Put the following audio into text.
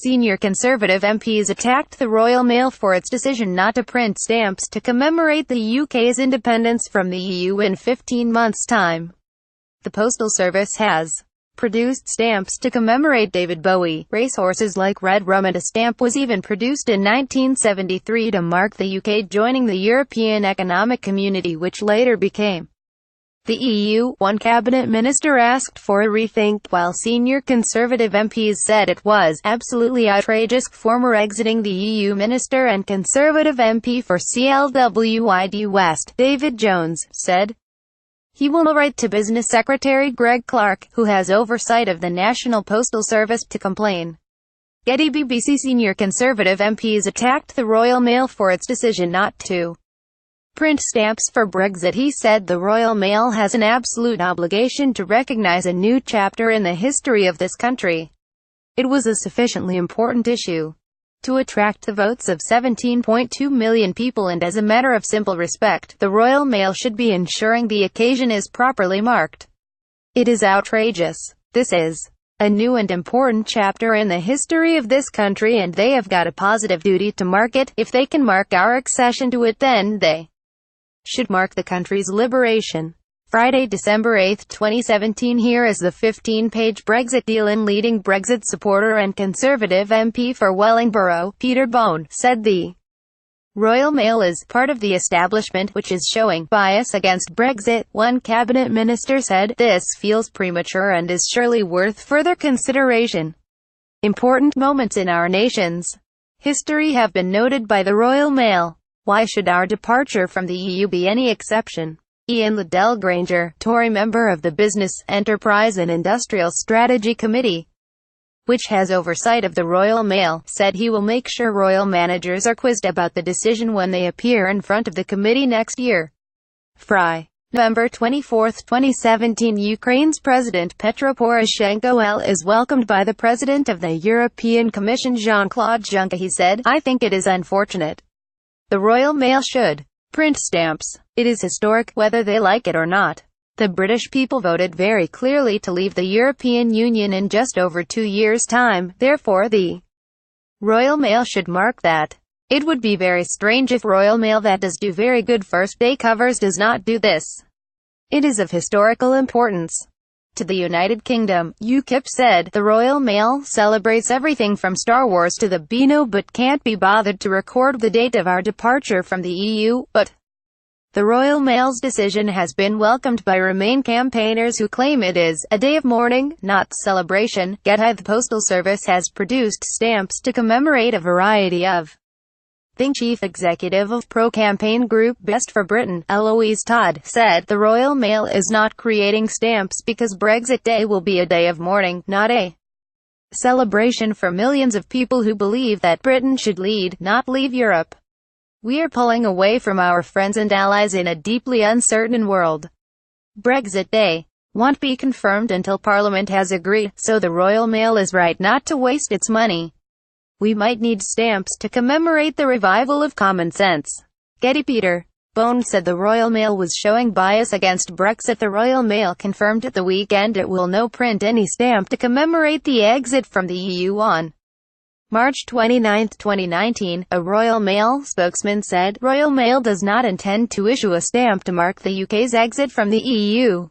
Senior Conservative MPs attacked the Royal Mail for its decision not to print stamps to commemorate the UK's independence from the EU in 15 months' time. The Postal Service has produced stamps to commemorate David Bowie, racehorses like Red Rum, and a stamp was even produced in 1973 to mark the UK joining the European Economic Community, which later became the EU. One cabinet minister asked for a rethink, while senior Conservative MPs said it was absolutely outrageous. Former exiting the EU minister and Conservative MP for CLWID West, David Jones, said he will write to Business Secretary Greg Clark, who has oversight of the National Postal Service, to complain. Getty. BBC. Senior Conservative MPs attacked the Royal Mail for its decision not to print stamps for Brexit. He said the Royal Mail has an absolute obligation to recognise a new chapter in the history of this country. It was a sufficiently important issue to attract the votes of 17.2 million people, and as a matter of simple respect, the Royal Mail should be ensuring the occasion is properly marked. It is outrageous. This is a new and important chapter in the history of this country, and they have got a positive duty to mark it. If they can mark our accession to it, then they should mark the country's liberation. Friday, December 8, 2017. Here is the 15-page Brexit deal. In leading Brexit supporter and Conservative MP for Wellingborough, Peter Bone, said the Royal Mail is part of the establishment which is showing bias against Brexit. One cabinet minister said, "This feels premature and is surely worth further consideration. Important moments in our nation's history have been noted by the Royal Mail. Why should our departure from the EU be any exception?" Ian Liddell Granger, Tory member of the Business, Enterprise and Industrial Strategy Committee, which has oversight of the Royal Mail, said he will make sure royal managers are quizzed about the decision when they appear in front of the committee next year. November 24, 2017. Ukraine's President Petro Poroshenko is welcomed by the President of the European Commission Jean-Claude Juncker. He said, "I think it is unfortunate the Royal Mail should print stamps. It is historic, whether they like it or not. The British people voted very clearly to leave the European Union in just over 2 years' time, therefore the Royal Mail should mark that. It would be very strange if Royal Mail that does do very good first-day covers does not do this. It is of historical importance to the United Kingdom." UKIP said, "The Royal Mail celebrates everything from Star Wars to the Beano but can't be bothered to record the date of our departure from the EU, but the Royal Mail's decision has been welcomed by Remain campaigners who claim it is a day of mourning, not celebration." Getty. The Postal Service has produced stamps to commemorate a variety of things. Chief Executive of pro-campaign group Best for Britain, Eloise Todd, said, "The Royal Mail is not creating stamps because Brexit Day will be a day of mourning, not a celebration for millions of people who believe that Britain should lead, not leave Europe. We are pulling away from our friends and allies in a deeply uncertain world. Brexit Day won't be confirmed until Parliament has agreed, so the Royal Mail is right not to waste its money. We might need stamps to commemorate the revival of common sense." Getty. Peter Bone said the Royal Mail was showing bias against Brexit. The Royal Mail confirmed at the weekend it will no print any stamp to commemorate the exit from the EU on March 29, 2019, a Royal Mail spokesman said, "Royal Mail does not intend to issue a stamp to mark the UK's exit from the EU.